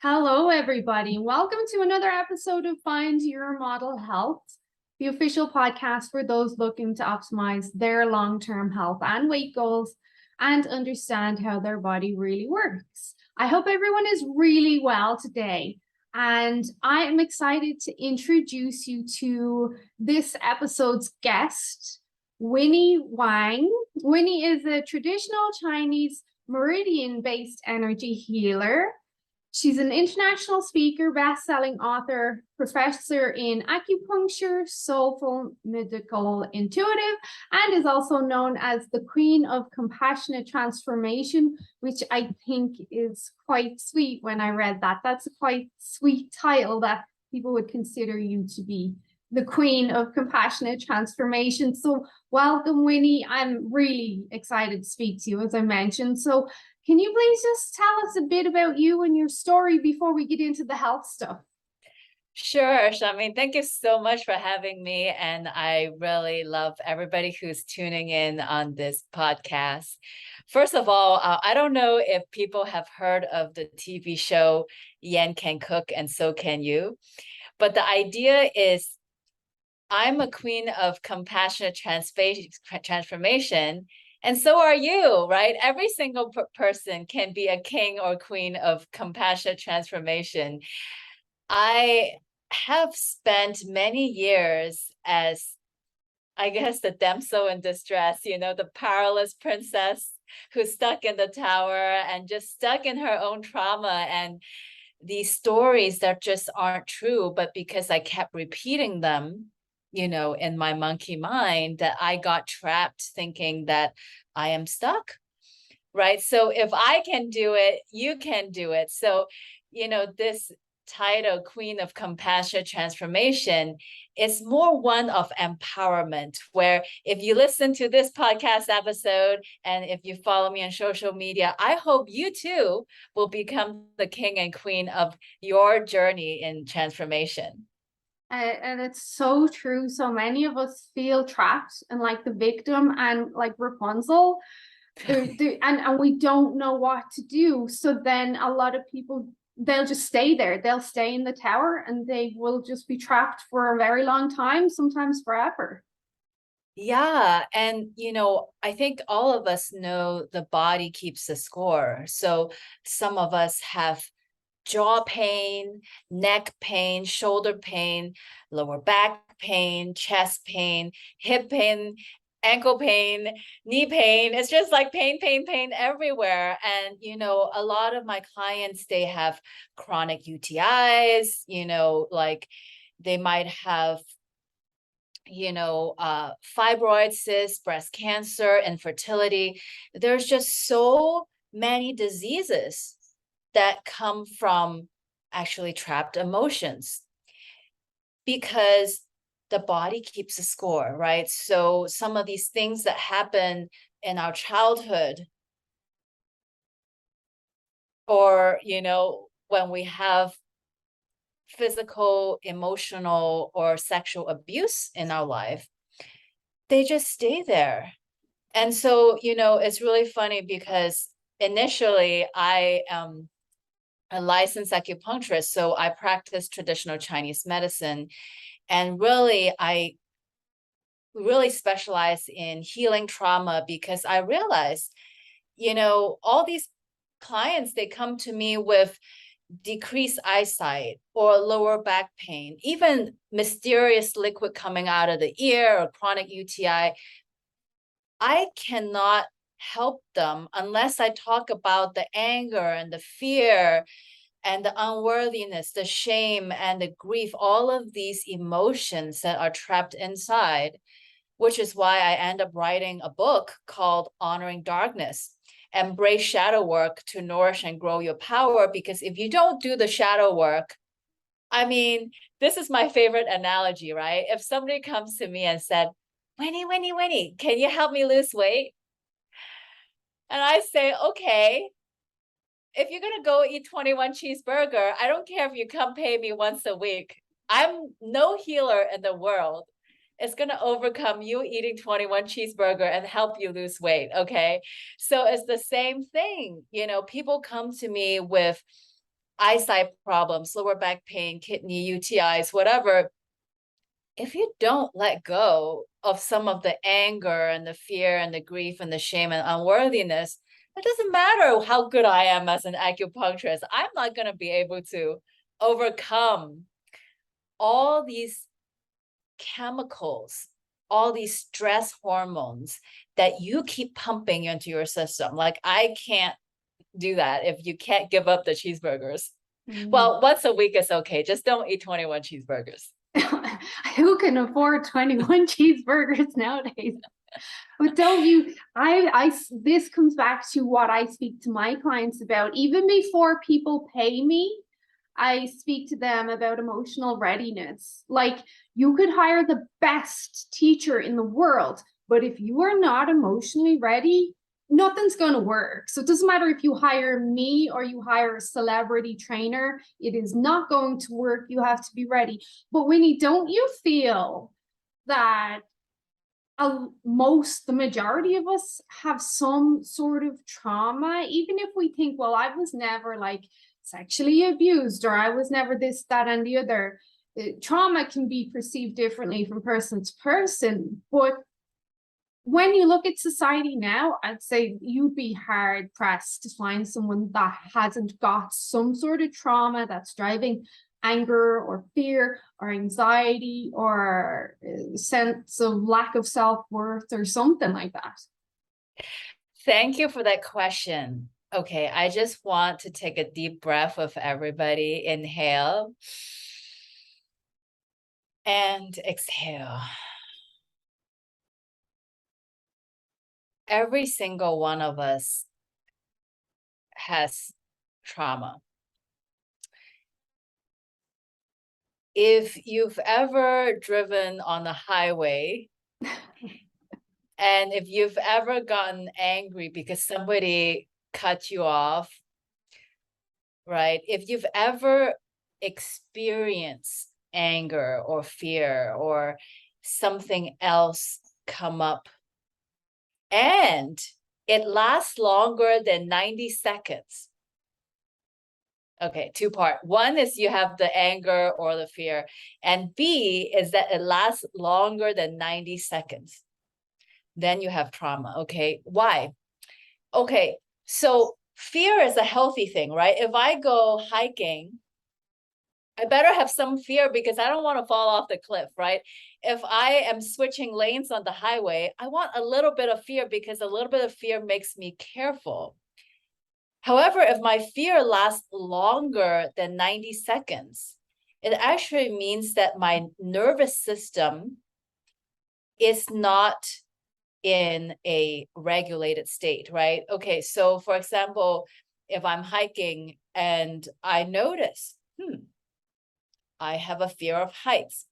Hello, everybody. Welcome to another episode of Find Your Model Health, the official podcast for those looking to optimize their long-term health and weight goals and understand how their body really works. I hope everyone is really well today. And I am excited to introduce you to this episode's guest, Winnie Wang. Winnie is a traditional Chinese meridian-based energy healer. She's an international speaker, best-selling author, professor in acupuncture, soulful, medical, intuitive, and is also known as the Queen of Compassionate Transformation, which I think is quite sweet when I read that. That's a quite sweet title that people would consider you to be the Queen of Compassionate Transformation. So welcome, Winnie. I'm really excited to speak to you, as I mentioned. So can you please just tell us a bit about you and your story before we get into the health stuff? Sure, Shami. Thank you so much for having me. And I really love everybody who's tuning in on this podcast. First of all, I don't know if people have heard of the TV show Yan Can Cook and So Can You. But the idea is I'm a queen of compassionate transformation. And so are you, right? Every single person can be a king or queen of compassionate transformation. I have spent many years as, I guess, the damsel in distress, the powerless princess who's stuck in the tower and just stuck in her own trauma and these stories that just aren't true. But because I kept repeating them, in my monkey mind, that I got trapped thinking that I am stuck. Right. So if I can do it, you can do it. So, this title, Queen of Compassion Transformation, is more one of empowerment, where if you listen to this podcast episode and if you follow me on social media, I hope you too will become the king and queen of your journey in transformation. And it's so true. So many of us feel trapped and like the victim and like Rapunzel. And we don't know what to do. So then a lot of people, they'll just stay there. They'll stay in the tower and they will just be trapped for a very long time, sometimes forever. Yeah. And, I think all of us know the body keeps the score. So some of us have jaw pain, neck pain, shoulder pain, lower back pain, chest pain, hip pain, ankle pain, knee pain. It's just like pain, pain, pain everywhere. And, a lot of my clients, they have chronic UTIs, like they might have fibroid cysts, breast cancer, infertility. There's just so many diseases that come from actually trapped emotions because the body keeps a score, right? So some of these things that happen in our childhood or, when we have physical, emotional, or sexual abuse in our life, they just stay there. And so, it's really funny because initially I am a licensed acupuncturist, so I practice traditional Chinese medicine. And really, I really specialize in healing trauma because I realized, all these clients, they come to me with decreased eyesight or lower back pain, even mysterious liquid coming out of the ear or chronic UTI. I cannot help them unless I talk about the anger and the fear and the unworthiness, the shame and the grief, all of these emotions that are trapped inside, which is why I end up writing a book called Honoring Darkness. Embrace shadow work to nourish and grow your power. Because if you don't do the shadow work, I mean, this is my favorite analogy, right? If somebody comes to me and said, Winnie, can you help me lose weight? And I say, okay, if you're going to go eat 21 cheeseburger, I don't care if you come pay me once a week. I'm no healer in the world. It's going to overcome you eating 21 cheeseburger and help you lose weight. Okay. So it's the same thing. People come to me with eyesight problems, lower back pain, kidney, UTIs, whatever, if you don't let go of some of the anger and the fear and the grief and the shame and unworthiness, it doesn't matter how good I am as an acupuncturist. I'm not going to be able to overcome all these chemicals, all these stress hormones that you keep pumping into your system. Like, I can't do that if you can't give up the cheeseburgers. Well, once a week is okay. Just don't eat 21 cheeseburgers. Who can afford 21 cheeseburgers nowadays? But don't you, this comes back to what I speak to my clients about. Even before people pay me, I speak to them about emotional readiness. Like, you could hire the best teacher in the world, but if you are not emotionally ready, nothing's going to work. So it doesn't matter if you hire me or you hire a celebrity trainer, it is not going to work. You have to be ready. But Winnie, don't you feel that the majority of us have some sort of trauma, even if we think, well, I was never like sexually abused, or I was never this, that, and the other. Trauma can be perceived differently from person to person, but when you look at society now, I'd say you'd be hard pressed to find someone that hasn't got some sort of trauma that's driving anger or fear or anxiety or a sense of lack of self-worth or something like that. Thank you for that question. Okay, I just want to take a deep breath with everybody. Inhale and exhale. Every single one of us has trauma. If you've ever driven on the highway and if you've ever gotten angry because somebody cut you off, right? If you've ever experienced anger or fear or something else come up, and it lasts longer than 90 seconds. Okay, two part. One is you have the anger or the fear, and B is that it lasts longer than 90 seconds. Then you have trauma. Okay, why? Okay, so fear is a healthy thing, right? If I go hiking, I better have some fear because I don't want to fall off the cliff, right? If I am switching lanes on the highway, I want a little bit of fear because a little bit of fear makes me careful. However, if my fear lasts longer than 90 seconds, it actually means that my nervous system is not in a regulated state, right? Okay, so for example, if I'm hiking and I notice, I have a fear of heights.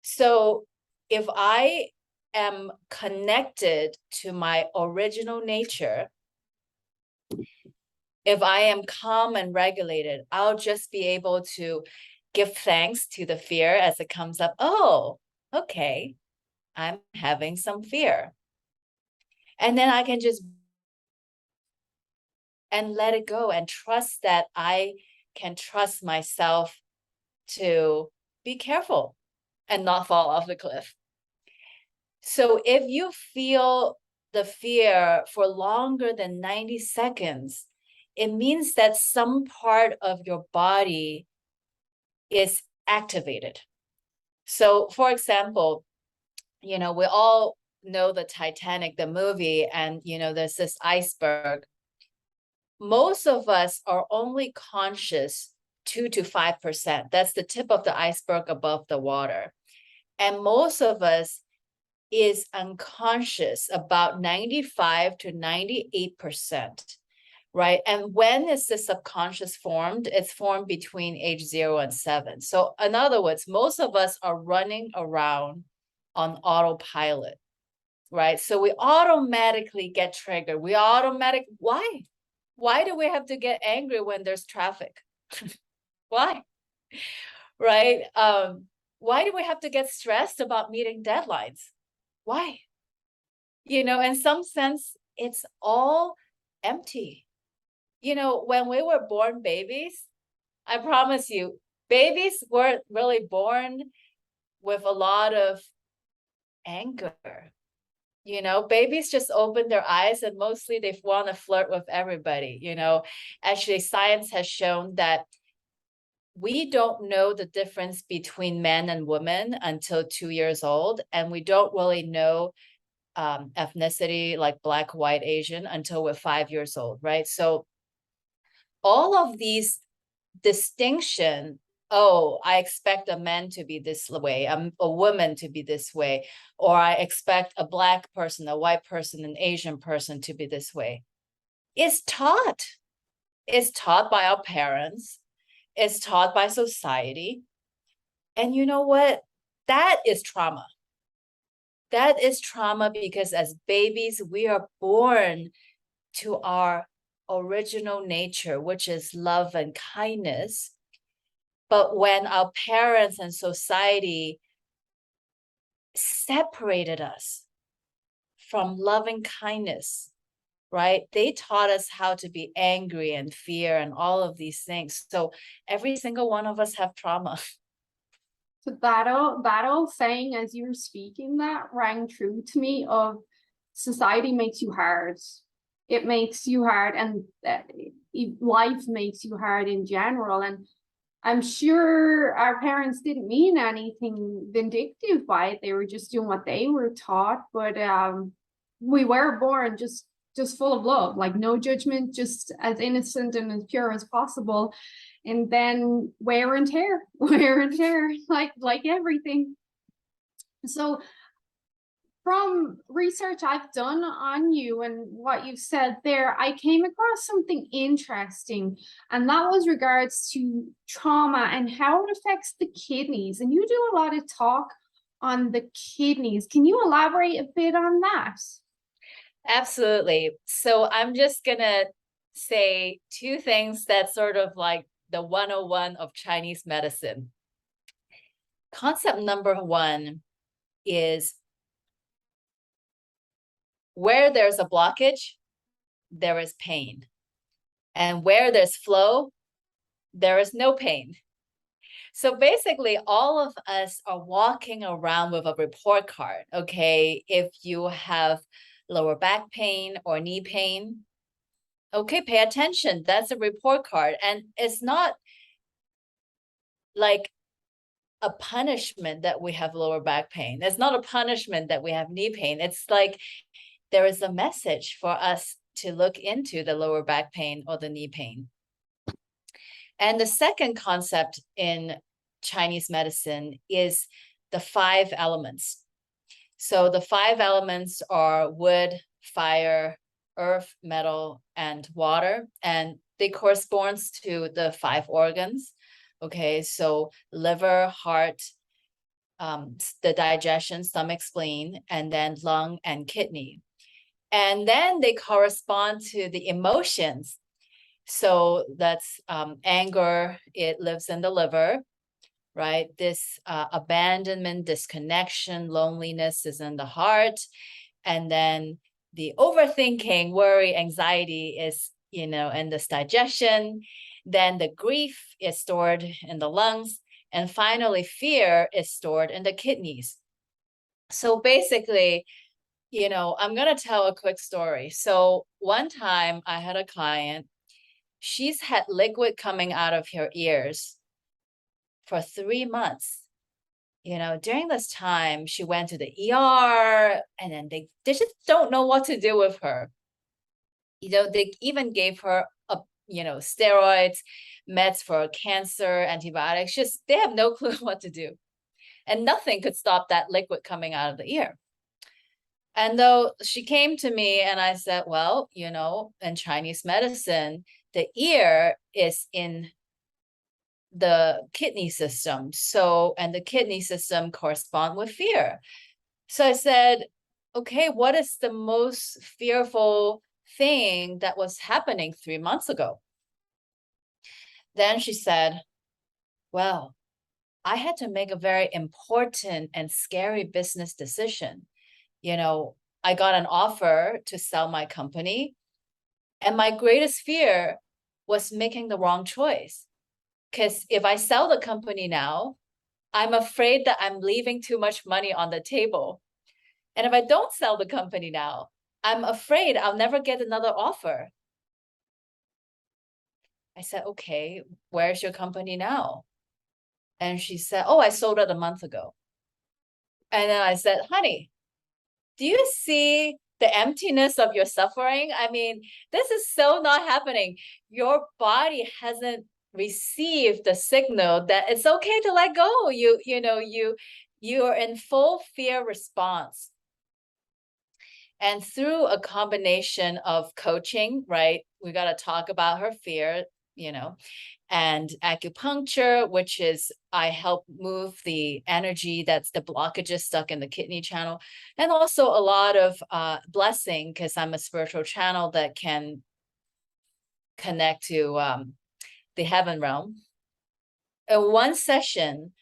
So if I am connected to my original nature, if I am calm and regulated, I'll just be able to give thanks to the fear as it comes up. Oh, okay, I'm having some fear. And then I can just and let it go and trust that I can trust myself to be careful and not fall off the cliff. So if you feel the fear for longer than 90 seconds, it means that some part of your body is activated. So for example, we all know the Titanic, the movie, and there's this iceberg. Most of us are only conscious 2 to 5%. That's the tip of the iceberg above the water. And most of us is unconscious about 95 to 98%, right? And when is the subconscious formed? It's formed between age 0 and 7. So in other words, most of us are running around on autopilot, right? So we automatically get triggered. Why? Why do we have to get angry when there's traffic? Why? Right? Why do we have to get stressed about meeting deadlines? Why? In some sense, it's all empty. when we were born babies, I promise you, babies weren't really born with a lot of anger. Babies just open their eyes and mostly they want to flirt with everybody. Actually, science has shown that we don't know the difference between men and women until 2 years old, and we don't really know ethnicity like Black, white, Asian until we're 5 years old, right? So all of these distinction, oh, I expect a man to be this way, a woman to be this way, or I expect a Black person, a white person, an Asian person to be this way, is taught. It's taught by our parents. It's taught by society. And you know what? That is trauma. That is trauma because as babies, we are born to our original nature, which is love and kindness. But when our parents and society separated us from loving kindness, right? They taught us how to be angry and fear and all of these things. So every single one of us have trauma. So that old saying as you were speaking that rang true to me of society makes you hard. It makes you hard, and life makes you hard in general. And I'm sure our parents didn't mean anything vindictive by it. They were just doing what they were taught. But we were born just full of love, like no judgment, just as innocent and as pure as possible. And then wear and tear, like everything. So from research I've done on you and what you've said there, I came across something interesting, and that was regards to trauma and how it affects the kidneys. And you do a lot of talk on the kidneys. Can you elaborate a bit on that? Absolutely. So I'm just going to say two things that's sort of like the 101 of Chinese medicine. Concept number one is where there's a blockage, there is pain. And where there's flow, there is no pain. So basically, all of us are walking around with a report card, okay? If you have lower back pain or knee pain, okay, pay attention. That's a report card. And it's not like a punishment that we have lower back pain. It's not a punishment that we have knee pain. It's like there is a message for us to look into the lower back pain or the knee pain. And the second concept in Chinese medicine is the 5 elements. So the 5 elements are wood, fire, earth, metal, and water, and they correspond to the 5 organs. Okay, so liver, heart, the digestion, stomach, spleen, and then lung and kidney. And then they correspond to the emotions. So that's anger, it lives in the liver, right? This abandonment, disconnection, loneliness is in the heart. And then the overthinking, worry, anxiety is, in this digestion. Then the grief is stored in the lungs. And finally, fear is stored in the kidneys. So basically, I'm going to tell a quick story. So one time I had a client, she's had liquid coming out of her ears for 3 months. During this time, she went to the ER, and then they just don't know what to do with her. They even gave her steroids, meds for cancer, antibiotics. Just they have no clue what to do, and nothing could stop that liquid coming out of the ear. And though she came to me and I said, well, in Chinese medicine, the ear is in the kidney system. So, and the kidney system correspond with fear. So I said, okay, what is the most fearful thing that was happening 3 months ago? Then she said, well, I had to make a very important and scary business decision. I got an offer to sell my company, and my greatest fear was making the wrong choice. Because if I sell the company now, I'm afraid that I'm leaving too much money on the table. And if I don't sell the company now, I'm afraid I'll never get another offer. I said, okay, where's your company now? And she said, oh, I sold it a month ago. And then I said, honey, do you see the emptiness of your suffering? I mean, this is so not happening. Your body hasn't received the signal that it's okay to let go. You're in full fear response. And through a combination of coaching, right? We got to talk about her fear, and acupuncture, which is I help move the energy that's the blockages stuck in the kidney channel, and also a lot of blessing, because I'm a spiritual channel that can connect to the heaven realm. In one session,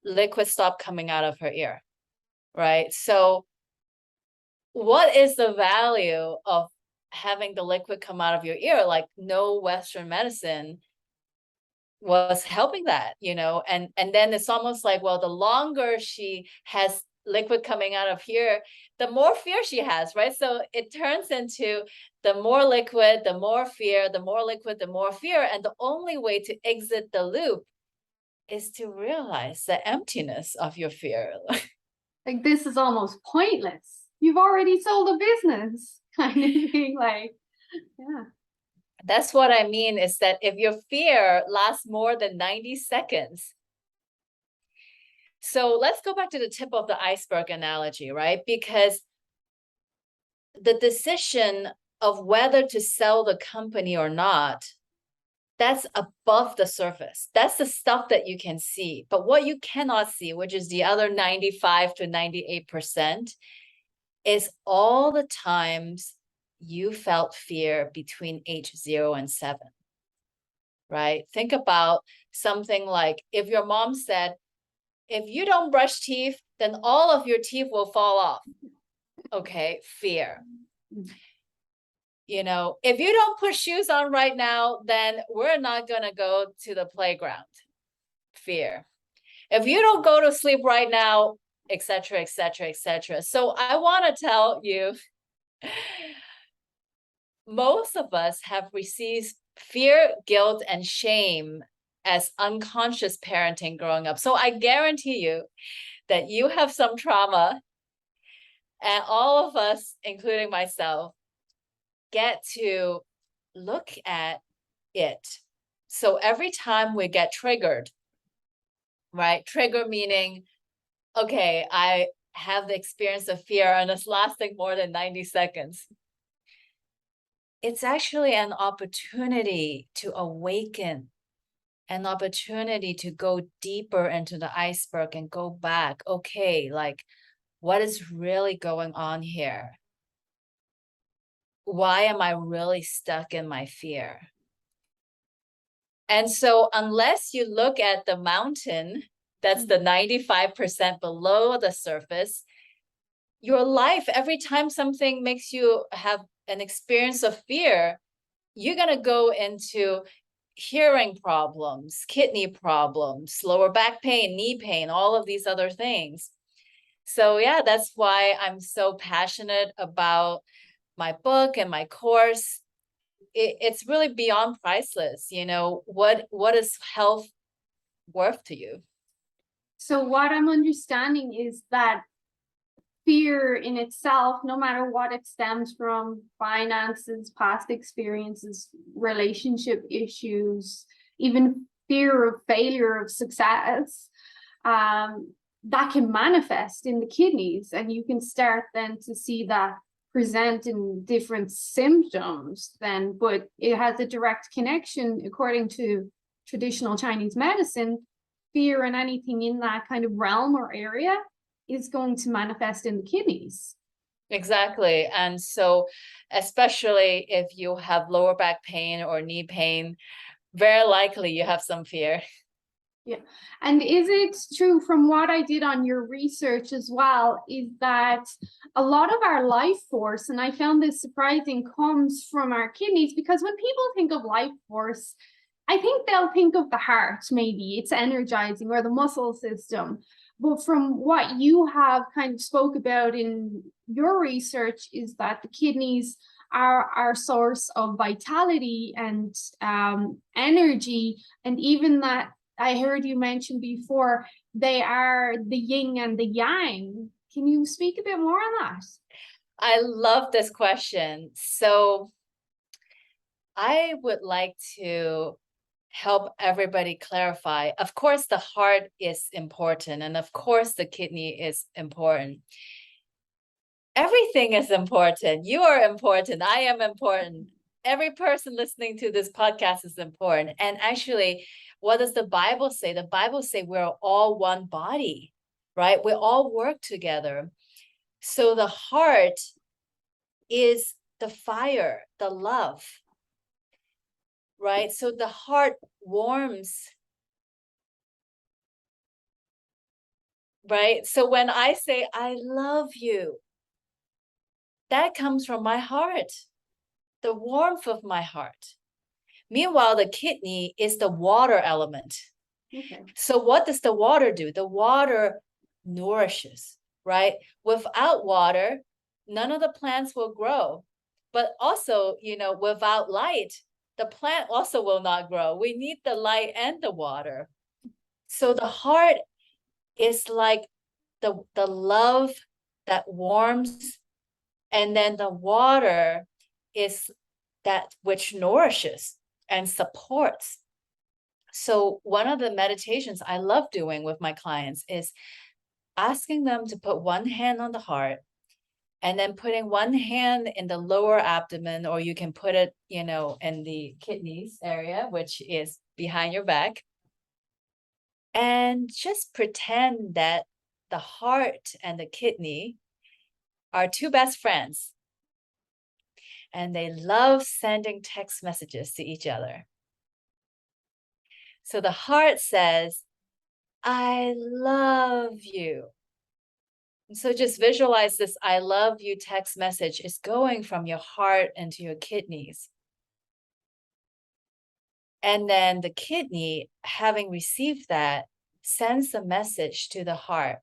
liquid stopped coming out of her ear, right? So what is the value of having the liquid come out of your ear? Like, no Western medicine was helping that, and then it's almost like, well, the longer she has liquid coming out of here, the more fear she has, right? So it turns into the more liquid, the more fear, the more liquid, the more fear. And the only way to exit the loop is to realize the emptiness of your fear. Like, this is almost pointless. You've already sold a business, kind of thing. Like, yeah. That's what I mean, is that if your fear lasts more than 90 seconds. So let's go back to the tip of the iceberg analogy, right? Because the decision of whether to sell the company or not, that's above the surface. That's the stuff that you can see. But what you cannot see, which is the other 95 to 98%, is all the times you felt fear between age 0 and 7, right? Think about something like if your mom said, if you don't brush teeth, then all of your teeth will fall off. Okay, fear. If you don't put shoes on right now, then we're not going to go to the playground. Fear. If you don't go to sleep right now, etc., etc., etc. So I want to tell you, most of us have received fear, guilt, and shame as unconscious parenting growing up. So I guarantee you that you have some trauma, and all of us, including myself, get to look at it. So every time we get triggered, right? Trigger meaning, okay, I have the experience of fear and it's lasting more than 90 seconds. It's actually an opportunity to awaken, an opportunity to go deeper into the iceberg and go back. Okay, like, what is really going on here? Why am I really stuck in my fear? And so unless you look at the mountain, that's the 95% below the surface, your life, every time something makes you have an experience of fear, you're going to go into hearing problems, kidney problems, lower back pain, knee pain, all of these other things. So yeah, that's why I'm so passionate about my book and my course. It's really beyond priceless. What is health worth to you? So what I'm understanding is that fear in itself, no matter what it stems from, finances, past experiences, relationship issues, even fear of failure, of success, that can manifest in the kidneys, and you can start then to see that present in different symptoms then, but it has a direct connection, according to traditional Chinese medicine. Fear and anything in that kind of realm or area is going to manifest in the kidneys. Exactly. And so especially if you have lower back pain or knee pain, very likely you have some fear. Yeah. And is it true, from what I did on your research as well, is that a lot of our life force, and I found this surprising, comes from our kidneys? Because when people think of life force, I think they'll think of the heart, maybe it's energizing, or the muscle system. But from what you have kind of spoke about in your research, is that the kidneys are our source of vitality and energy, and even that I heard you mention before, they are the yin and the yang. Can you speak a bit more on that? I love this question. So I would like to help everybody clarify. Of course, the heart is important, and of course, the kidney is important. Everything is important. You are important. I am important. Every person listening to this podcast is important. And actually, what does the Bible say? The Bible say we're all one body, right? We all work together. So the heart is the fire, the love, right? So the heart warms, right? So when I say, I love you, that comes from my heart, the warmth of my heart. Meanwhile, the kidney is the water element. Okay. So what does the water do? The water nourishes, right? Without water, none of the plants will grow. But also, without light, the plant also will not grow. We need the light and the water. So the heart is like the love that warms, and then the water is that which nourishes and supports. So one of the meditations I love doing with my clients is asking them to put one hand on the heart and then putting one hand in the lower abdomen, or you can put it, in the kidneys area, which is behind your back. And just pretend that the heart and the kidney are two best friends. And they love sending text messages to each other. So the heart says, I love you. And so just visualize this I love you text message is going from your heart into your kidneys. And then the kidney, having received that, sends a message to the heart.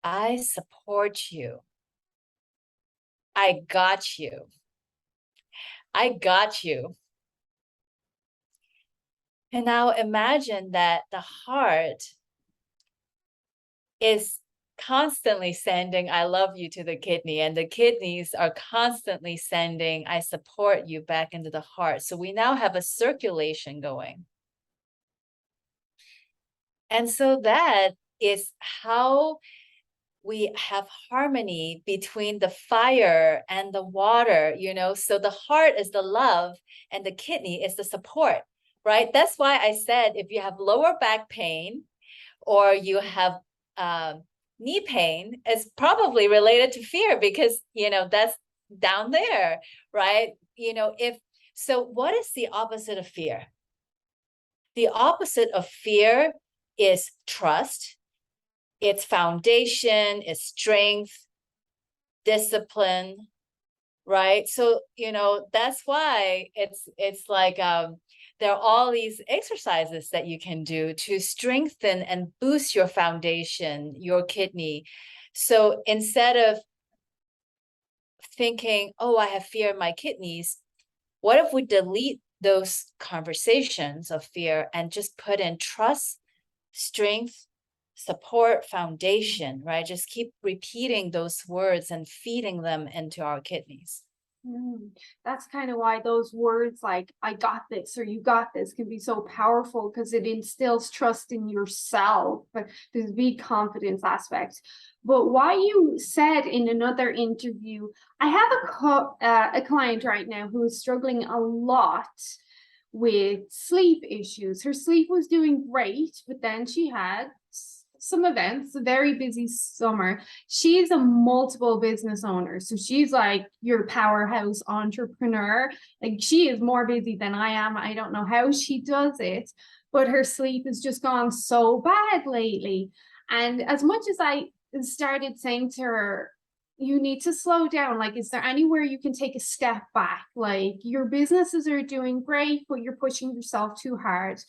I support you. I got you. I got you. And now imagine that the heart is constantly sending I love you to the kidney, and the kidneys are constantly sending I support you back into the heart. So we now have a circulation going. And so that is how we have harmony between the fire and the water, so the heart is the love and the kidney is the support, right? That's why I said if you have lower back pain or you have knee pain, it's probably related to fear, because that's down there, right? So what is the opposite of fear? The opposite of fear is trust. It's foundation, it's strength, discipline, right? So that's why it's like there are all these exercises that you can do to strengthen and boost your foundation, your kidney. So instead of thinking, oh, I have fear in my kidneys, what if we delete those conversations of fear and just put in trust, strength, support, foundation, right? Just keep repeating those words and feeding them into our kidneys. That's kind of why those words like I got this or you got this can be so powerful, because it instills trust in yourself. But there's a big confidence aspect. But why you said in another interview, I have a client right now who is struggling a lot with sleep issues. Her sleep was doing great, but then she had some events, a very busy summer. She's a multiple business owner. So she's like your powerhouse entrepreneur. Like, she is more busy than I am. I don't know how she does it. but her sleep has just gone so bad lately. And as much as I started saying to her, you need to slow down. Like, is there anywhere you can take a step back? Like, your businesses are doing great, but you're pushing yourself too hard.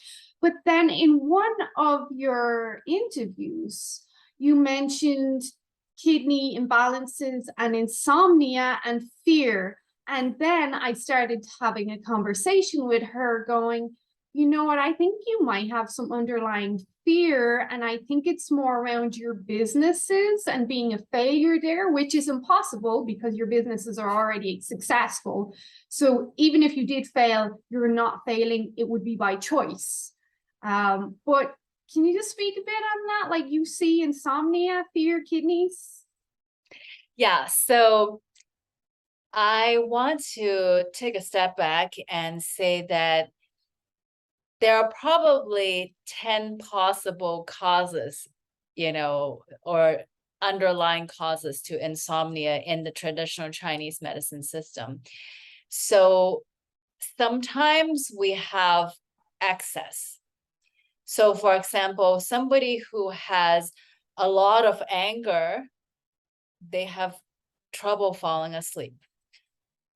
But then in one of your interviews, you mentioned kidney imbalances and insomnia and fear. And then I started having a conversation with her going, you know what, I think you might have some underlying fear. And I think it's more around your businesses and being a failure there, which is impossible because your businesses are already successful. So even if you did fail, you're not failing, it would be by choice. But can you just speak a bit on that? Like, you see insomnia, fear, kidneys? Yeah, so I want to take a step back and say that there are probably 10 possible causes, or underlying causes to insomnia in the traditional Chinese medicine system. So sometimes we have excess. So for example, somebody who has a lot of anger, they have trouble falling asleep.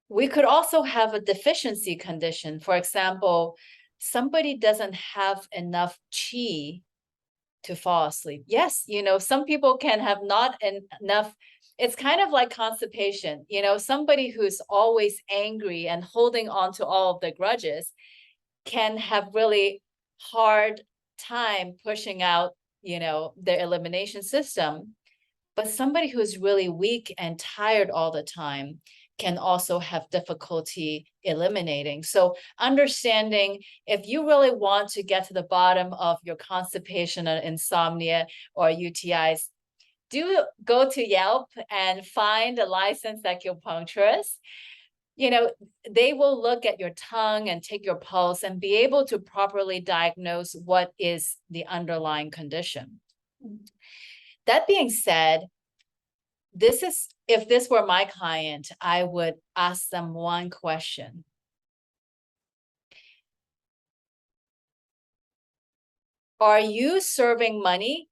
We could also have a deficiency condition. For example, somebody doesn't have enough qi to fall asleep. Yes, some people can have not enough. It's kind of like constipation. Somebody who's always angry and holding on to all of the grudges can have really hard time pushing out, their elimination system. But somebody who's really weak and tired all the time can also have difficulty eliminating. So understanding, if you really want to get to the bottom of your constipation or insomnia or UTIs, do go to Yelp and find a licensed acupuncturist. They will look at your tongue and take your pulse and be able to properly diagnose what is the underlying condition. That being said, if this were my client, I would ask them one question. Are you serving money,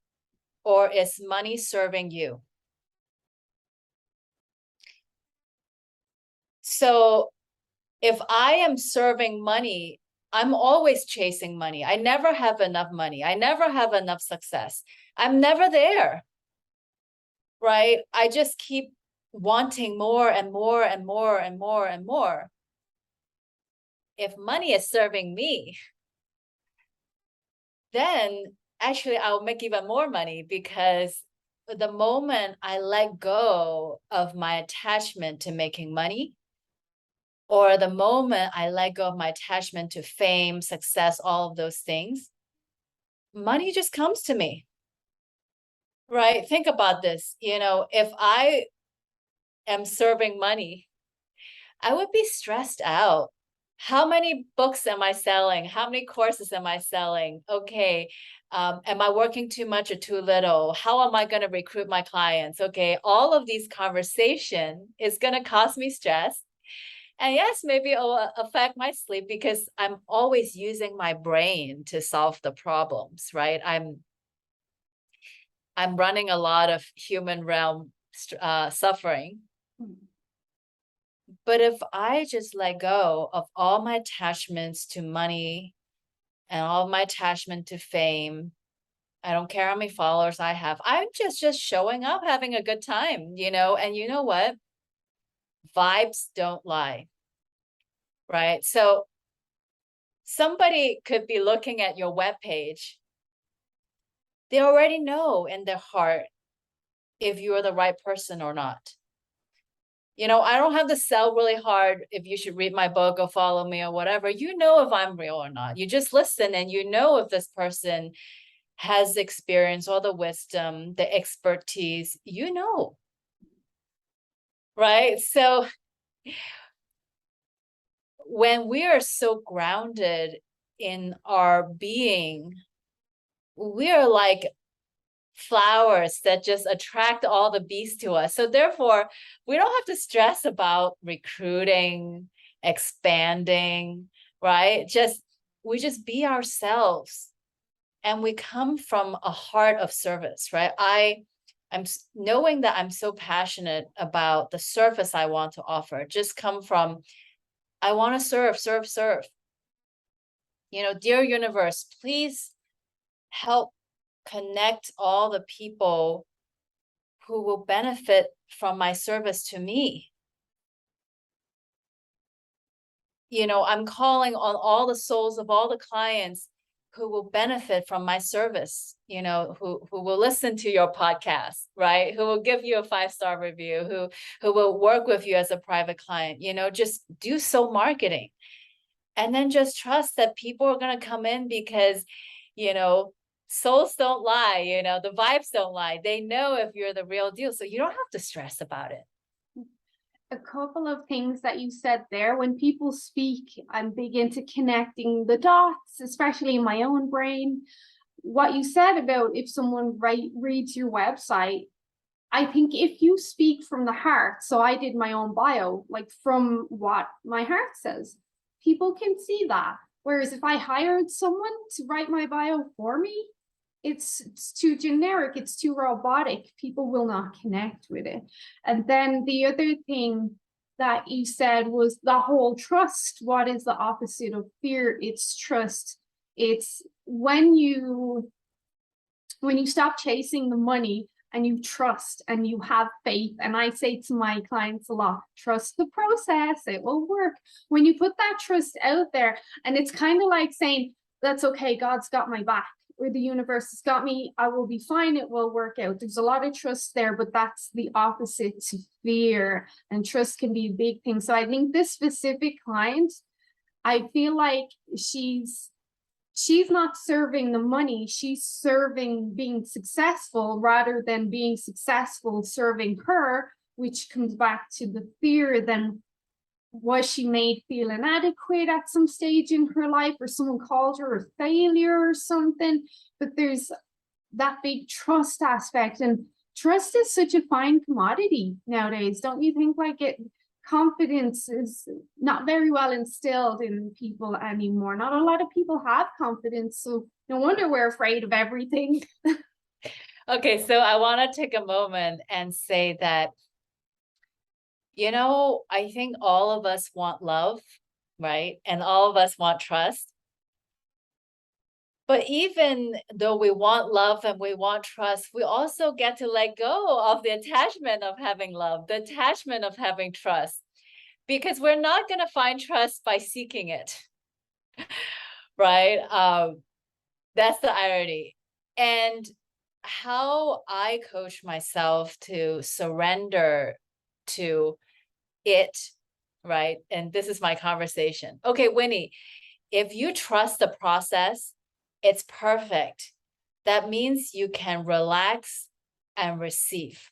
or is money serving you? So if I am serving money, I'm always chasing money. I never have enough money. I never have enough success. I'm never there, right? I just keep wanting more and more and more and more and more. If money is serving me, then actually I'll make even more money, because the moment I let go of my attachment to making money, or the moment I let go of my attachment to fame, success, all of those things, money just comes to me, right? Think about this. If I am serving money, I would be stressed out. How many books am I selling? How many courses am I selling? Okay, am I working too much or too little? How am I going to recruit my clients? Okay, all of these conversation is going to cause me stress. And yes, maybe it will affect my sleep, because I'm always using my brain to solve the problems, right? I'm running a lot of human realm suffering. But if I just let go of all my attachments to money and all my attachment to fame, I don't care how many followers I have. I'm just showing up, having a good time, and you know what? Vibes don't lie, right? So somebody could be looking at your webpage. They already know in their heart if you're the right person or not. I don't have to sell really hard if you should read my book or follow me or whatever. You know if I'm real or not. You just listen and you know if this person has experience or the wisdom, the expertise, right? So when we are so grounded in our being, we are like flowers that just attract all the bees to us. So therefore, we don't have to stress about recruiting, expanding, right? Just we just be ourselves and we come from a heart of service, right? I'm knowing that I'm so passionate about the service I want to offer, just come from, I want to serve, serve, serve. You know, dear universe, please help connect all the people who will benefit from my service to me. You know, I'm calling on all the souls of all the clients who will benefit from my service, you know, who will listen to your podcast, right? Who will give you a 5-star review, who will work with you as a private client, you know, just do soul marketing. And then just trust that people are going to come in because, you know, souls don't lie, you know, the vibes don't lie. They know if you're the real deal. So you don't have to stress about it. A couple of things that you said there. When people speak, I'm big into connecting the dots, especially in my own brain. What you said about if someone reads your website, I think if you speak from the heart, so I did my own bio, like from what my heart says, people can see that. Whereas if I hired someone to write my bio for me, it's too generic, it's too robotic. People will not connect with it. And then the other thing that you said was the whole trust. What is the opposite of fear? It's trust. It's when you stop chasing the money and you trust and you have faith. And I say to my clients a lot, trust the process, it will work. When you put that trust out there, and it's kind of like saying, that's okay, God's got my back, or the universe has got me, I will be fine, it will work out. There's a lot of trust there, but that's the opposite to fear. And trust can be a big thing. So I think this specific client, I feel like she's not serving the money, she's serving being successful rather than being successful serving her, which comes back to the fear. Then was she made feel inadequate at some stage in her life, or someone called her a failure or something? But there's that big trust aspect, and trust is such a fine commodity nowadays, don't you think? Like, it confidence is not very well instilled in people anymore. Not a lot of people have confidence, so no wonder we're afraid of everything. Okay, so I want to take a moment and say that, you know, I think all of us want love, right? And all of us want trust. But even though we want love and we want trust, we also get to let go of the attachment of having love, the attachment of having trust, because we're not going to find trust by seeking it, right? That's the irony. And how I coach myself to surrender to it, right? And this is my conversation. Okay, Winnie, if you trust the process, it's perfect. That means you can relax and receive.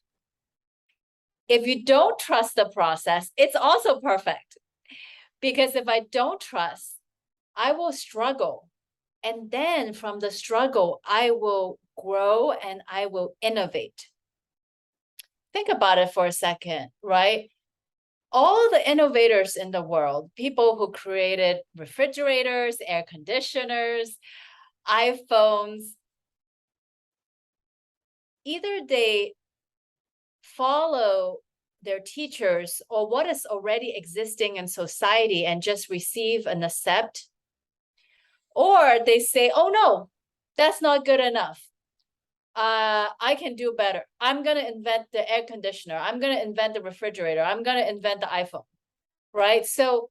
If you don't trust the process, it's also perfect. Because if I don't trust, I will struggle. And then from the struggle, I will grow and I will innovate. Think about it for a second, right? All the innovators in the world, people who created refrigerators, air conditioners, iPhones, either they follow their teachers or what is already existing in society and just receive and accept, or they say, oh no, that's not good enough. I can do better. I'm going to invent the air conditioner. I'm going to invent the refrigerator. I'm going to invent the iPhone, right? So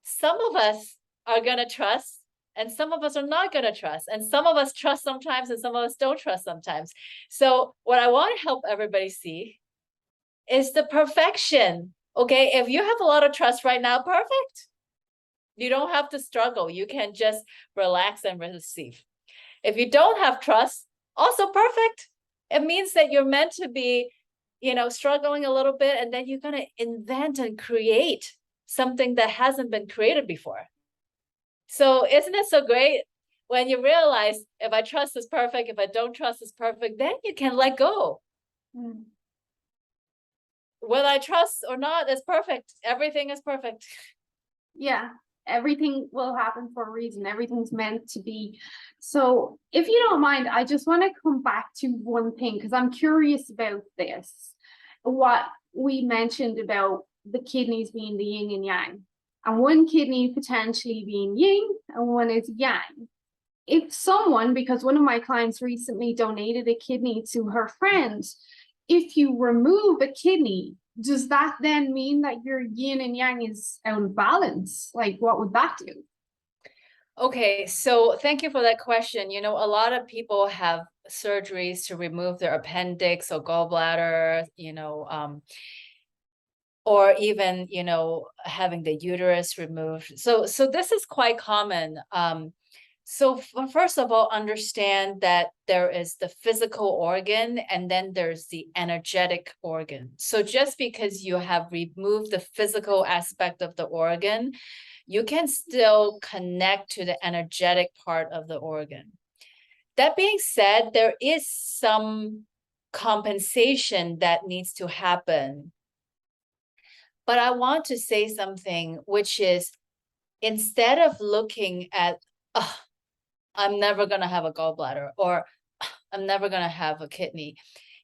some of us are going to trust and some of us are not going to trust. And some of us trust sometimes and some of us don't trust sometimes. So what I want to help everybody see is the perfection. Okay, if you have a lot of trust right now, perfect. You don't have to struggle. You can just relax and receive. If you don't have trust, also perfect. It means that you're meant to be, you know, struggling a little bit, and then you're going to invent and create something that hasn't been created before. So isn't it so great when you realize if I trust is perfect, if I don't trust is perfect, then you can let go. Whether I trust or not is perfect. Everything is perfect. Yeah. everything will happen for a reason. Everything's meant to be. So if you don't mind, I just want to come back to one thing because I'm curious about this. What we mentioned about the kidneys being the yin and yang, and one kidney potentially being yin and one is yang. If someone, because one of my clients recently donated a kidney to her friend, if you remove a kidney, does that then mean that your yin and yang is out of balance? Like, what would that do? Okay, so thank you for that question. You know, a lot of people have surgeries to remove their appendix or gallbladder, or even, having the uterus removed. So this is quite common. So first of all, understand that there is the physical organ and then there's the energetic organ. So just because you have removed the physical aspect of the organ, you can still connect to the energetic part of the organ. That being said, there is some compensation that needs to happen. But I want to say something, which is instead of looking at, oh, I'm never going to have a gallbladder, or I'm never going to have a kidney,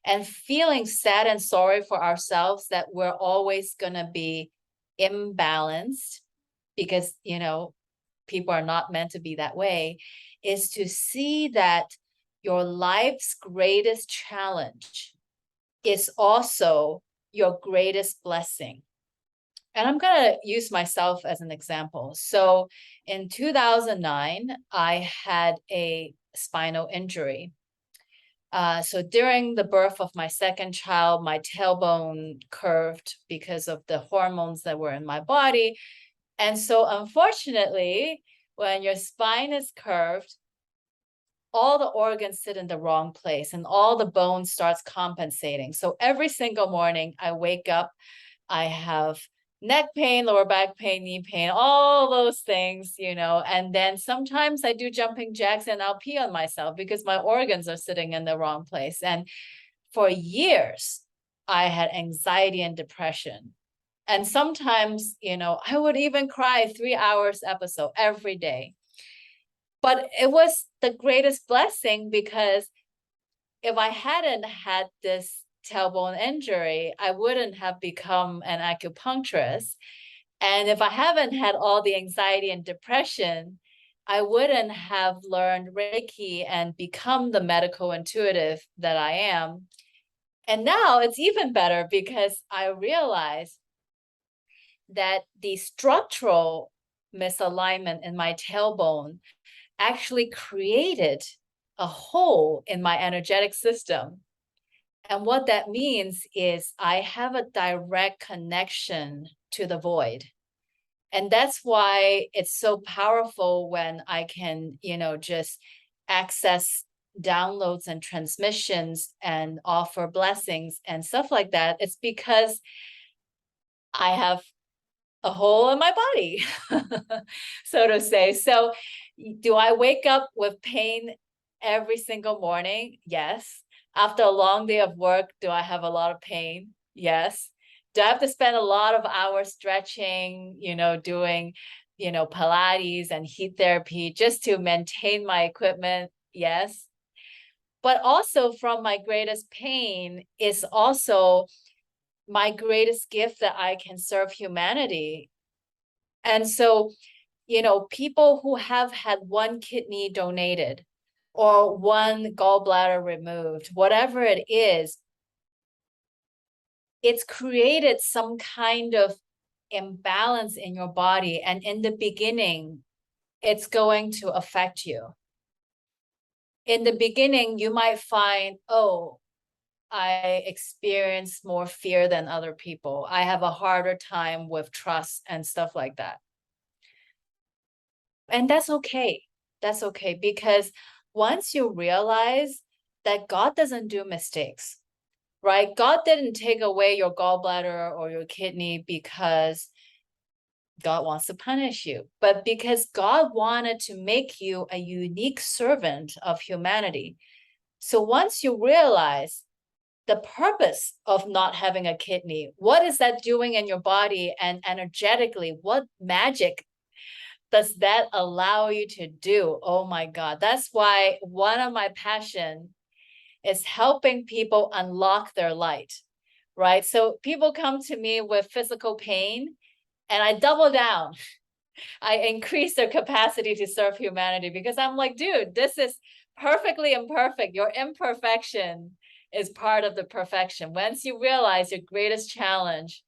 and feeling sad and sorry for ourselves that we're always going to be imbalanced because, people are not meant to be that way, is to see that your life's greatest challenge is also your greatest blessing. And I'm going to use myself as an example. So in 2009, I had a spinal injury. So during the birth of my second child, my tailbone curved because of the hormones that were in my body. And so unfortunately, when your spine is curved, all the organs sit in the wrong place and all the bone starts compensating. So every single morning I wake up, I have neck pain, lower back pain, knee pain, all those things, and then sometimes I do jumping jacks and I'll pee on myself because my organs are sitting in the wrong place. And for years, I had anxiety and depression. And sometimes, I would even cry 3 hours episode every day. But it was the greatest blessing because if I hadn't had this tailbone injury, I wouldn't have become an acupuncturist. And if I haven't had all the anxiety and depression, I wouldn't have learned Reiki and become the medical intuitive that I am. And now it's even better because I realize that the structural misalignment in my tailbone actually created a hole in my energetic system. And what that means is I have a direct connection to the void. And that's why it's so powerful when I can, just access downloads and transmissions and offer blessings and stuff like that. It's because I have a hole in my body, so to say. So do I wake up with pain every single morning? Yes. After a long day of work, do I have a lot of pain? Yes. Do I have to spend a lot of hours stretching, doing, Pilates and heat therapy just to maintain my equipment? Yes. But also from my greatest pain is also my greatest gift that I can serve humanity. And so, people who have had one kidney donated or one gallbladder removed, whatever it is, it's created some kind of imbalance in your body. And in the beginning, it's going to affect you. In the beginning, you might find, oh, I experience more fear than other people. I have a harder time with trust and stuff like that. And that's okay. That's okay. Because once you realize that God doesn't do mistakes, right? God didn't take away your gallbladder or your kidney because God wants to punish you, but because God wanted to make you a unique servant of humanity. So once you realize the purpose of not having a kidney, what is that doing in your body and energetically, what magic does that allow you to do? Oh my God. That's why one of my passion is helping people unlock their light, right? So people come to me with physical pain and I double down. I increase their capacity to serve humanity because I'm like, dude, this is perfectly imperfect. Your imperfection is part of the perfection. Once you realize your greatest challenge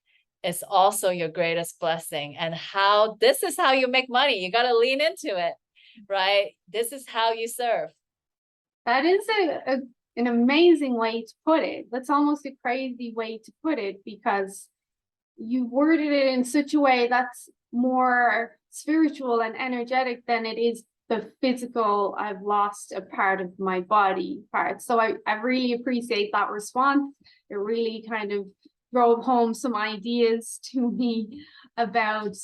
is also your greatest blessing, and how this is how you make money. You got to lean into it, right? This is how you serve. That is an amazing way to put it. That's almost a crazy way to put it, because you worded it in such a way that's more spiritual and energetic than it is the physical, I've lost a part of my body part. So I really appreciate that response. It really kind of drove home some ideas to me about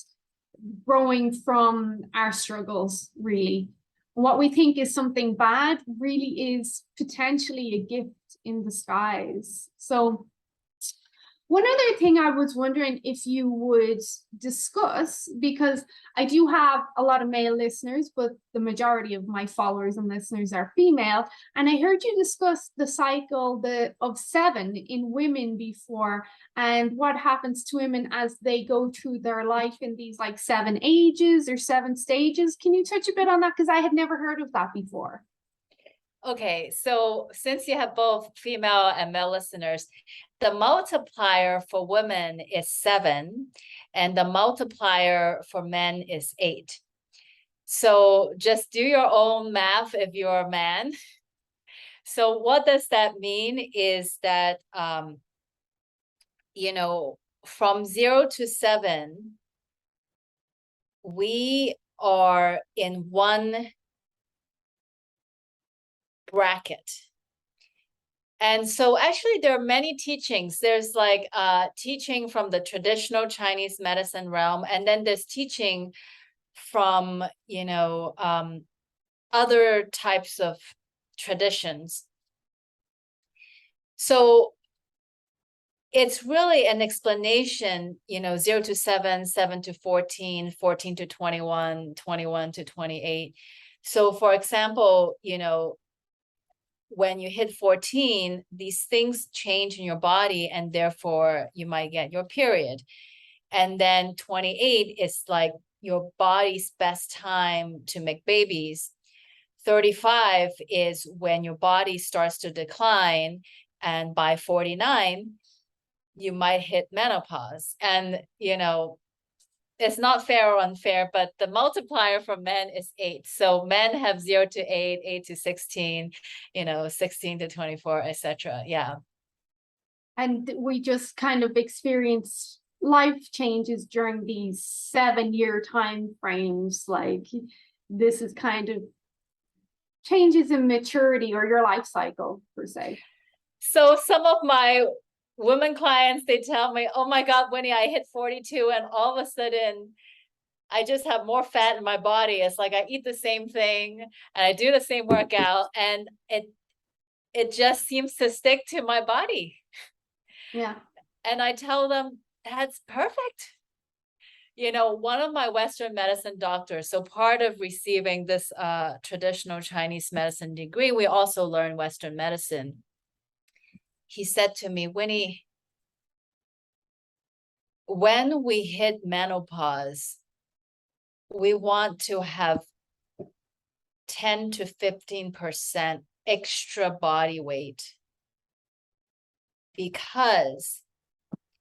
growing from our struggles, really. What we think is something bad really is potentially a gift in disguise. So one other thing I was wondering if you would discuss, because I do have a lot of male listeners, but the majority of my followers and listeners are female. And I heard you discuss the cycle of 7 in women before, and what happens to women as they go through their life in these like 7 ages or 7 stages. Can you touch a bit on that? Because I had never heard of that before. Okay, so since you have both female and male listeners, the multiplier for women is 7, and the multiplier for men is 8. So just do your own math if you're a man. So what does that mean is that, from 0 to 7, we are in one bracket. And so actually there are many teachings. There's like teaching from the traditional Chinese medicine realm, and then there's teaching from, other types of traditions. So it's really an explanation, 0 to 7, 7 to 14, 14 to 21, 21 to 28. So for example, when you hit 14, these things change in your body, and therefore you might get your period. And then 28 is like your body's best time to make babies. 35 is when your body starts to decline. And by 49, you might hit menopause. And, it's not fair or unfair, but the multiplier for men is 8. So men have 0 to 8, 8 to 16, 16 to 24, etc. Yeah. And we just kind of experience life changes during these 7-year time frames. Like this is kind of changes in maturity or your life cycle per se. So some of my women clients, they tell me, oh my God, Winnie, I hit 42 and all of a sudden I just have more fat in my body. It's like I eat the same thing and I do the same workout, and it just seems to stick to my body. Yeah. And I tell them that's perfect. One of my Western medicine doctors, so part of receiving this traditional Chinese medicine degree, we also learn Western medicine. He said to me, Winnie, when we hit menopause, we want to have 10 to 15% extra body weight. Because,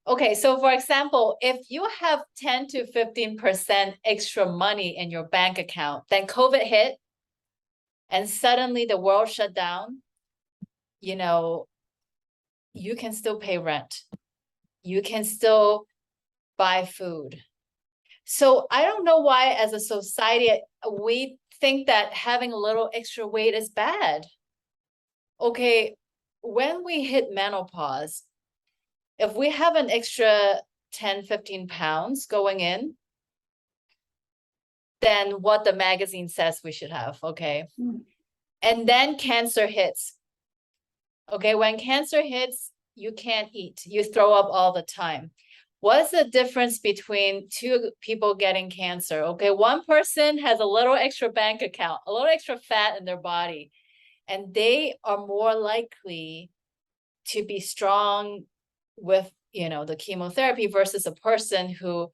okay, so for example, if you have 10 to 15% extra money in your bank account, then COVID hit and suddenly the world shut down, you can still pay rent. You can still buy food. So I don't know why as a society, we think that having a little extra weight is bad. Okay, when we hit menopause, if we have an extra 10, 15 pounds going in, then what the magazine says we should have, okay? And then cancer hits. Okay, when cancer hits, you can't eat. You throw up all the time. What's the difference between two people getting cancer? Okay, one person has a little extra bank account, a little extra fat in their body, and they are more likely to be strong with, the chemotherapy versus a person who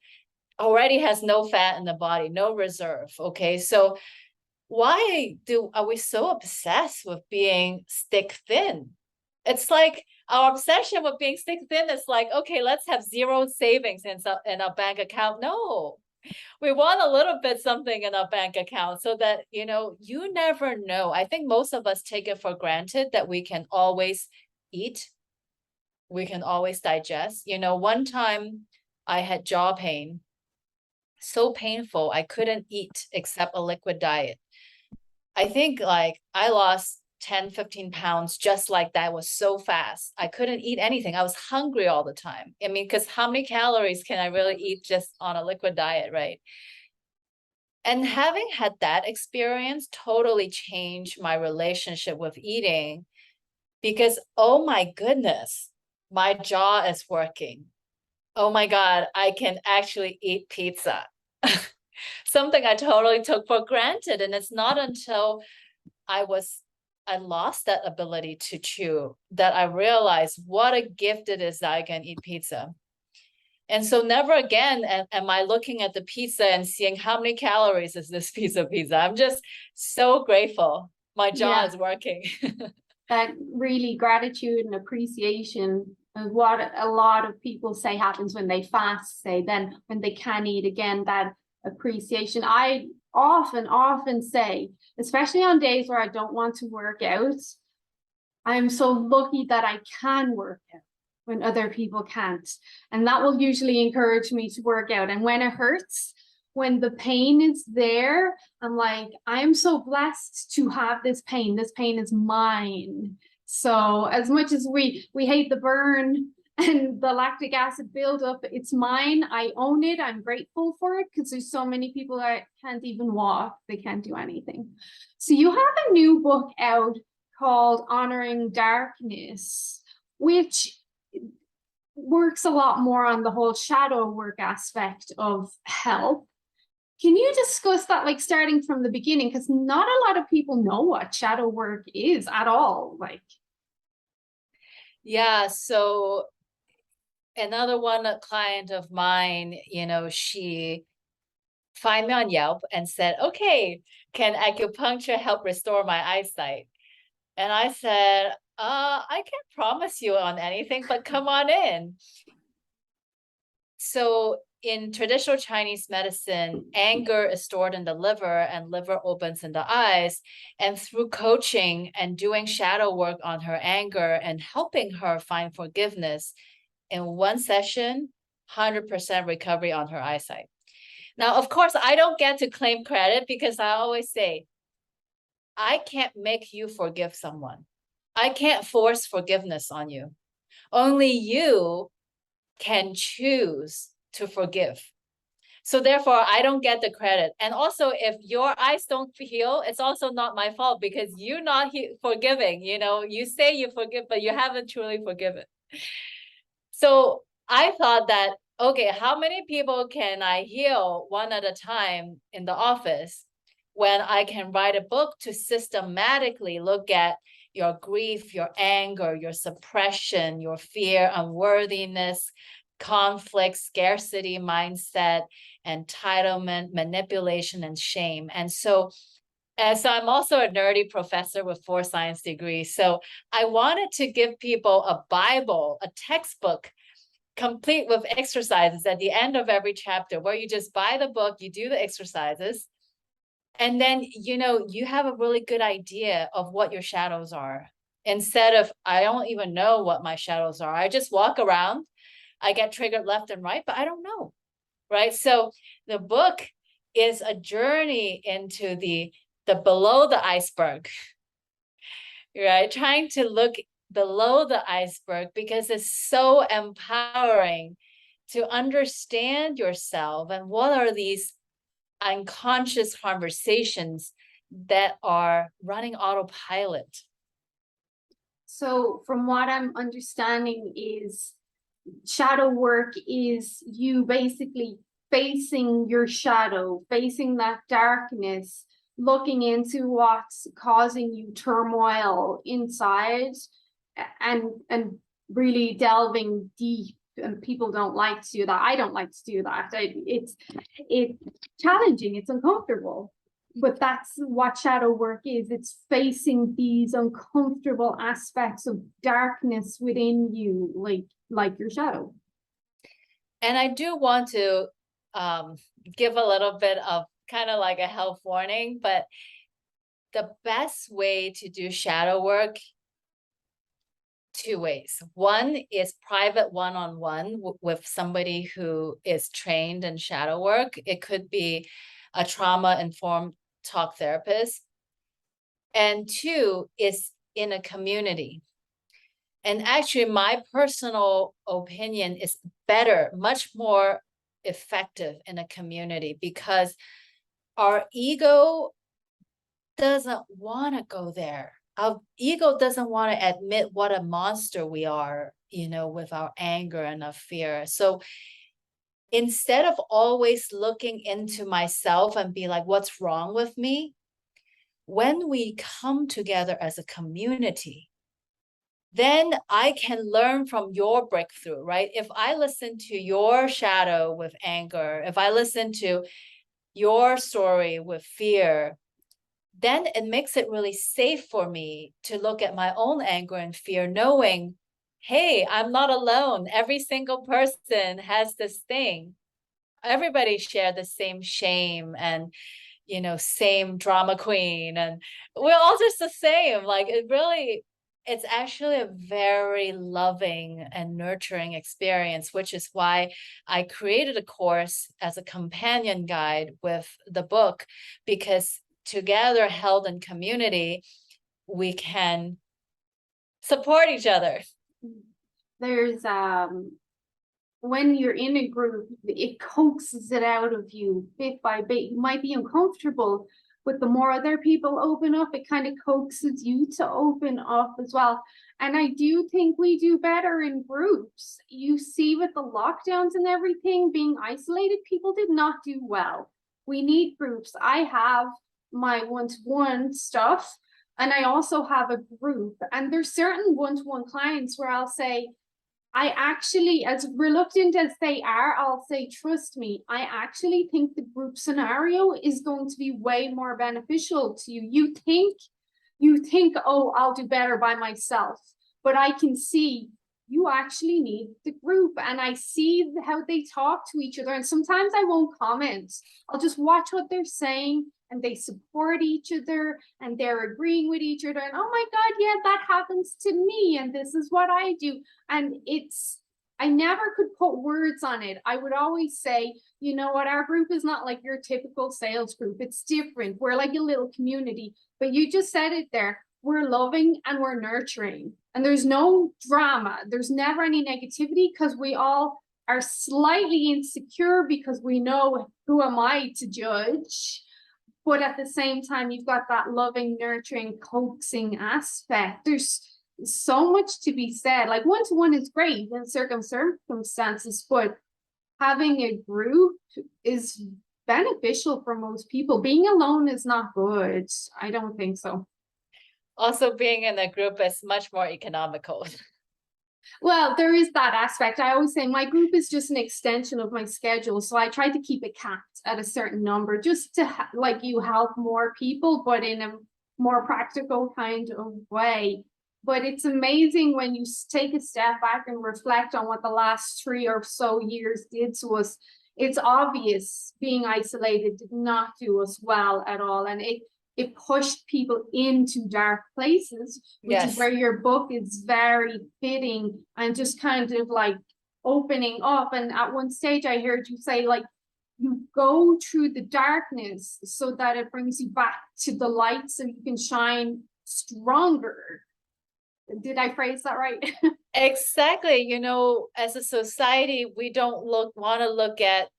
already has no fat in the body, no reserve. Okay, so why are we so obsessed with being stick thin? It's like our obsession with being stick thin is like, okay, let's have zero savings in our bank account. No, we want a little bit something in our bank account so that, you never know. I think most of us take it for granted that we can always eat, we can always digest. One time I had jaw pain, so painful, I couldn't eat except a liquid diet. I think like I lost 10, 15 pounds just like that. It was so fast. I couldn't eat anything. I was hungry all the time. I mean, because how many calories can I really eat just on a liquid diet, right? And having had that experience totally changed my relationship with eating because, oh my goodness, my jaw is working. Oh my God, I can actually eat pizza. Something I totally took for granted. And it's not until I lost that ability to chew that I realized what a gift it is that I can eat pizza. And so never again am I looking at the pizza and seeing how many calories is this piece of pizza. I'm just so grateful. My jaw is working. That really gratitude and appreciation of what a lot of people say happens when they fast, say then when they can eat again, that appreciation. I often say, especially on days where I don't want to work out, I'm so lucky that I can work out when other people can't. And that will usually encourage me to work out. And when it hurts, when the pain is there, I'm like, I'm so blessed to have this pain. This pain is mine. So as much as we hate the burn and the lactic acid buildup, it's mine. I own it. I'm grateful for it because there's so many people that can't even walk. They can't do anything. So you have a new book out called Honoring Darkness, which works a lot more on the whole shadow work aspect of health. Can you discuss that, like starting from the beginning? Because not a lot of people know what shadow work is at all. Yeah, so another a client of mine, she find me on Yelp and said, okay, can acupuncture help restore my eyesight? And I said, I can't promise you on anything, but come on in. So in traditional Chinese medicine, anger is stored in the liver and liver opens in the eyes. And through coaching and doing shadow work on her anger and helping her find forgiveness, in one session, 100% recovery on her eyesight. Now, of course, I don't get to claim credit because I always say, I can't make you forgive someone. I can't force forgiveness on you. Only you can choose to forgive. So therefore, I don't get the credit. And also, if your eyes don't heal, it's also not my fault because you're not forgiving. You say you forgive, but you haven't truly forgiven. So I thought that, okay, how many people can I heal one at a time in the office when I can write a book to systematically look at your grief, your anger, your suppression, your fear, unworthiness, conflict, scarcity mindset, entitlement, manipulation, and shame. And so I'm also a nerdy professor with 4 science degrees. So I wanted to give people a Bible, a textbook, complete with exercises at the end of every chapter, where you just buy the book, you do the exercises, and then, you have a really good idea of what your shadows are. Instead of, I don't even know what my shadows are. I just walk around, I get triggered left and right, but I don't know, right? So the book is a journey into the below the iceberg, right? Trying to look below the iceberg because it's so empowering to understand yourself and what are these unconscious conversations that are running autopilot. So from what I'm understanding is shadow work is you basically facing your shadow, facing that darkness, looking into what's causing you turmoil inside, and really delving deep. And people don't like to do that. I don't like to do that. It's challenging, it's uncomfortable, but that's what shadow work is. It's facing these uncomfortable aspects of darkness within you, like your shadow. And I do want to give a little bit of kind of like a health warning, but the best way to do shadow work, two ways. One is private one-on-one with somebody who is trained in shadow work. It could be a trauma-informed talk therapist. And two is in a community. And actually, my personal opinion is better, much more effective in a community, because our ego doesn't want to go there. Our ego doesn't want to admit what a monster we are, with our anger and our fear. So instead of always looking into myself and be like, what's wrong with me? When we come together as a community, then I can learn from your breakthrough, right? If I listen to your shadow with anger, if I listen to your story with fear, then it makes it really safe for me to look at my own anger and fear, knowing, hey, I'm not alone. Every single person has this thing. Everybody share the same shame and, same drama queen. And we're all just the same. Like it's actually a very loving and nurturing experience, which is why I created a course as a companion guide with the book, because together, held in community, we can support each other. There's when you're in a group, it coaxes it out of you bit by bit. You might be uncomfortable, but the more other people open up, it kind of coaxes you to open up as well. And I do think we do better in groups. You see, with the lockdowns and everything, being isolated, people did not do well. We need groups. I have my one-to-one stuff, and I also have a group. And there's certain one-to-one clients where I'll say, I actually, as reluctant as they are, I'll say, trust me, I actually think the group scenario is going to be way more beneficial to you. You think, oh, I'll do better by myself, but I can see you actually need the group, and I see how they talk to each other. And sometimes I won't comment. I'll just watch what they're saying, and they support each other, and they're agreeing with each other. And oh my God, yeah, that happens to me, and this is what I do. And I never could put words on it. I would always say, you know what, our group is not like your typical sales group. It's different. We're like a little community. But you just said it there. We're loving and we're nurturing. And there's no drama. There's never any negativity, because we all are slightly insecure because we know, who am I to judge? But at the same time, you've got that loving, nurturing, coaxing aspect. There's so much to be said. Like one-to-one is great in certain circumstances, but having a group is beneficial for most people. Being alone is not good. I don't think so. Also, being in a group is much more economical. Well, there is that aspect. I always say my group is just an extension of my schedule. So I try to keep it capped at a certain number, just to like you help more people, but in a more practical kind of way. But it's amazing when you take a step back and reflect on what the last 3 or so years did to us. It's obvious being isolated did not do us well at all. And it pushed people into dark places, which Yes. is where your book is very fitting, and just kind of like opening up. And at one stage I heard you say, like, you go through the darkness so that it brings you back to the light so you can shine stronger. Did I phrase that right? Exactly. As a society, we don't want to look at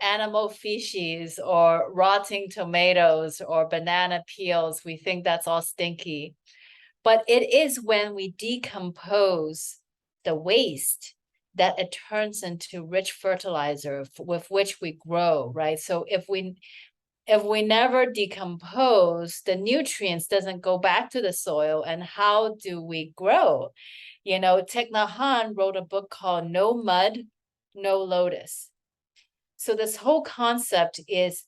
animal feces or rotting tomatoes or banana peels. We think that's all stinky. But it is when we decompose the waste that it turns into rich fertilizer with which we grow, right? So if we never decompose, the nutrients doesn't go back to the soil, and how do we grow? You know, Thich Nhat Hanh wrote a book called No Mud, No Lotus. So this whole concept is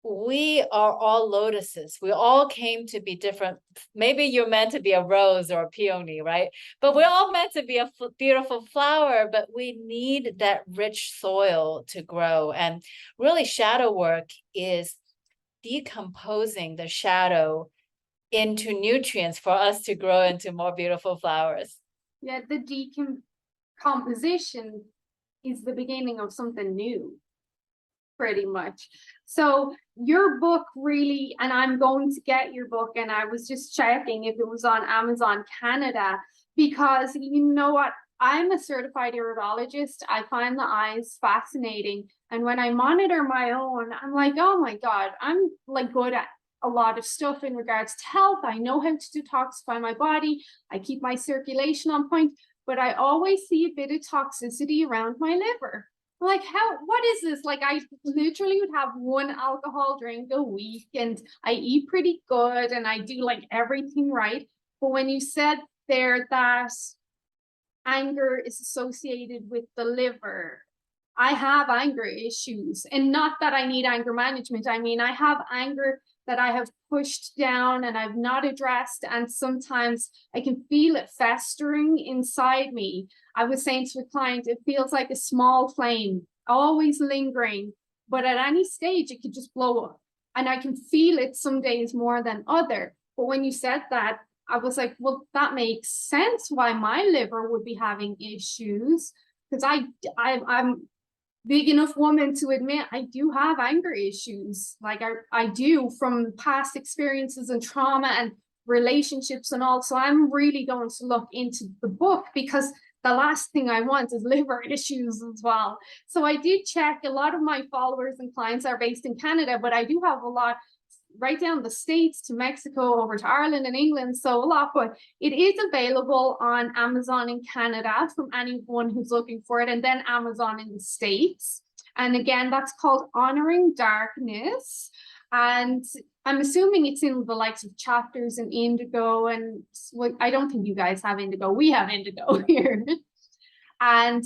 we are all lotuses. We all came to be different. Maybe you're meant to be a rose or a peony, right? But we're all meant to be a beautiful flower, but we need that rich soil to grow. And really, shadow work is decomposing the shadow into nutrients for us to grow into more beautiful flowers. Yeah, the decomposition is the beginning of something new, pretty much. So your book really, and I'm going to get your book, and I was just checking if it was on Amazon Canada, because you know what? I'm a certified iridologist. I find the eyes fascinating. And when I monitor my own, I'm like, oh my God, I'm like good at a lot of stuff in regards to health. I know how to detoxify my body. I keep my circulation on point, but I always see a bit of toxicity around my liver. Like, what is this? Like, I literally would have one alcohol drink a week, and I eat pretty good and I do like everything right. But when you said there that anger is associated with the liver, I have anger issues, and not that I need anger management. I mean, I have anger that I have pushed down and I've not addressed, and sometimes I can feel it festering inside me. I was saying to a client, it feels like a small flame, always lingering, but at any stage it could just blow up, and I can feel it some days more than other. But when you said that, I was like, well, that makes sense why my liver would be having issues, because I'm big enough woman to admit I do have anger issues. Like I do, from past experiences and trauma and relationships and all. So I'm really going to look into the book, because the last thing I want is liver issues as well. So I did check. A lot of my followers and clients are based in Canada, but I do have a lot right down the States to Mexico, over to Ireland and England. So a lot, but it is available on Amazon in Canada from anyone who's looking for it, and then Amazon in the States. And again, that's called Honoring Darkness. And I'm assuming it's in the likes of chapters in Indigo. And well, I don't think you guys have Indigo. We have Indigo here. And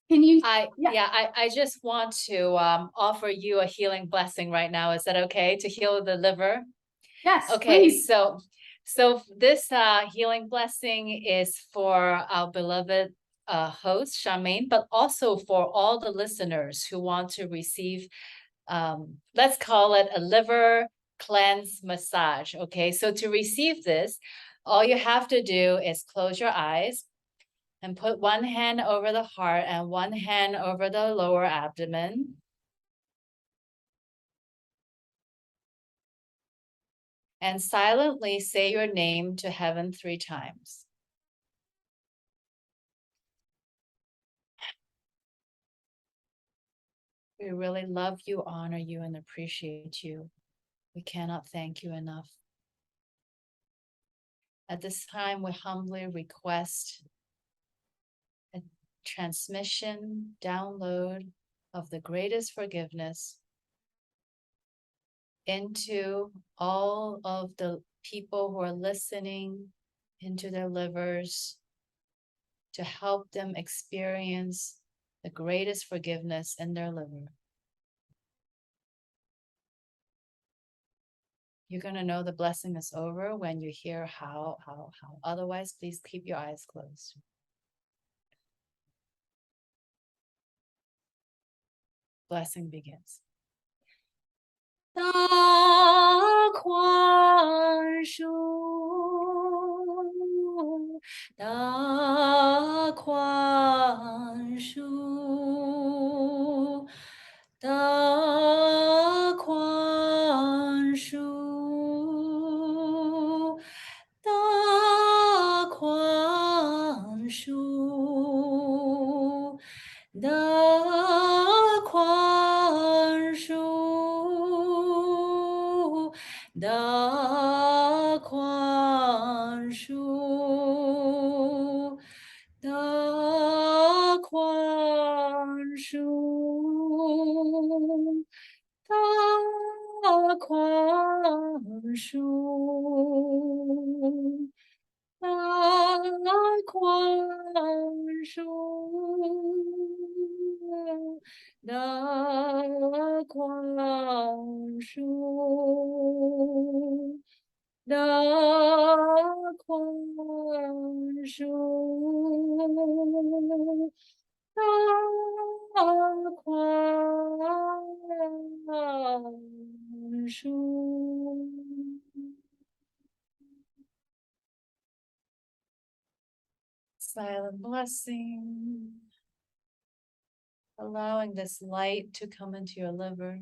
can you? I just want to offer you a healing blessing right now. Is that okay, to heal the liver? Yes. Okay, Please. so this healing blessing is for our beloved host, Charmaine, but also for all the listeners who want to receive, let's call it a liver cleanse massage. Okay, so to receive this, all you have to do is close your eyes and put one hand over the heart and one hand over the lower abdomen. And silently say your name to heaven 3 times. We really love you, honor you, and appreciate you. We cannot thank you enough. At this time, we humbly request a transmission, download of the greatest forgiveness into all of the people who are listening, into their livers, to help them experience the greatest forgiveness in their liver. You're going to know the blessing is over when you hear how. Otherwise, please keep your eyes closed. Blessing begins. 大宽恕，大宽恕，大宽恕，大宽恕，大宽恕，大宽恕，大宽恕，大宽恕，大宽恕，大宽恕，大宽恕。Silent blessing. Allowing this light to come into your liver.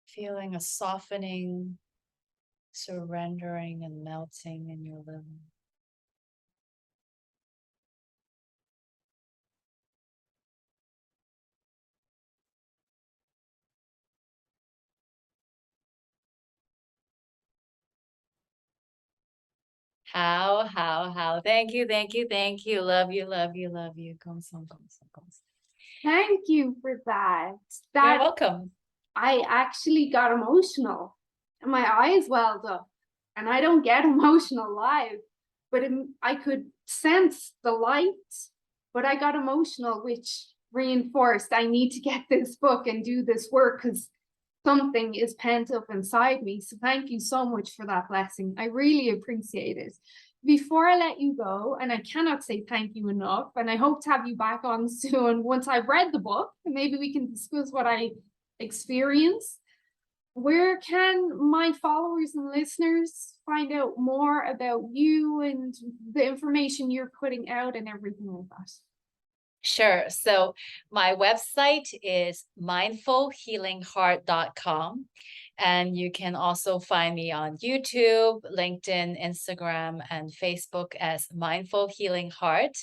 Feeling a softening, surrendering, and melting in your liver. How? Thank you. Love you. Gongsun. Thank you for that. You're welcome. I actually got emotional and my eyes welled up, and I don't get emotional live, but I could sense the light, but I got emotional, which reinforced I need to get this book and do this work because something is pent up inside me. So thank you so much for that blessing. I really appreciate it. Before I let you go, and I cannot say thank you enough, and I hope to have you back on soon once I've read the book, and maybe we can discuss what I experience. Where can my followers and listeners find out more about you and the information you're putting out and everything like that? Sure. So my website is mindfulhealingheart.com. And you can also find me on YouTube, LinkedIn, Instagram, and Facebook as Mindful Healing Heart.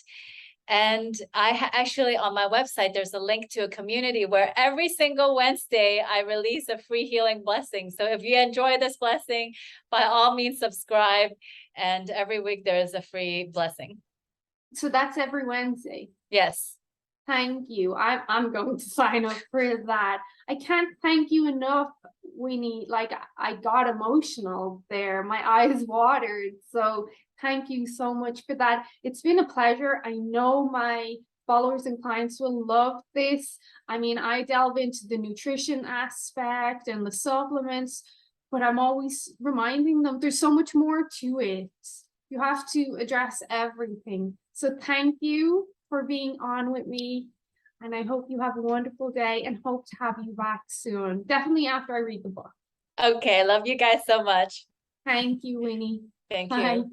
And I actually, on my website, there's a link to a community where every single Wednesday I release a free healing blessing. So if you enjoy this blessing, by all means, subscribe. And every week there is a free blessing. So that's every Wednesday. Yes. Thank you. I'm going to sign up for that. I can't thank you enough, Winnie. Like, I got emotional there. My eyes watered. So thank you so much for that. It's been a pleasure. I know my followers and clients will love this. I mean, I delve into the nutrition aspect and the supplements, but I'm always reminding them there's so much more to it. You have to address everything. So thank you for being on with me, and I hope you have a wonderful day and hope to have you back soon, definitely after I read the book. Okay, love you guys so much. Thank you, Winnie. Thank Bye. you.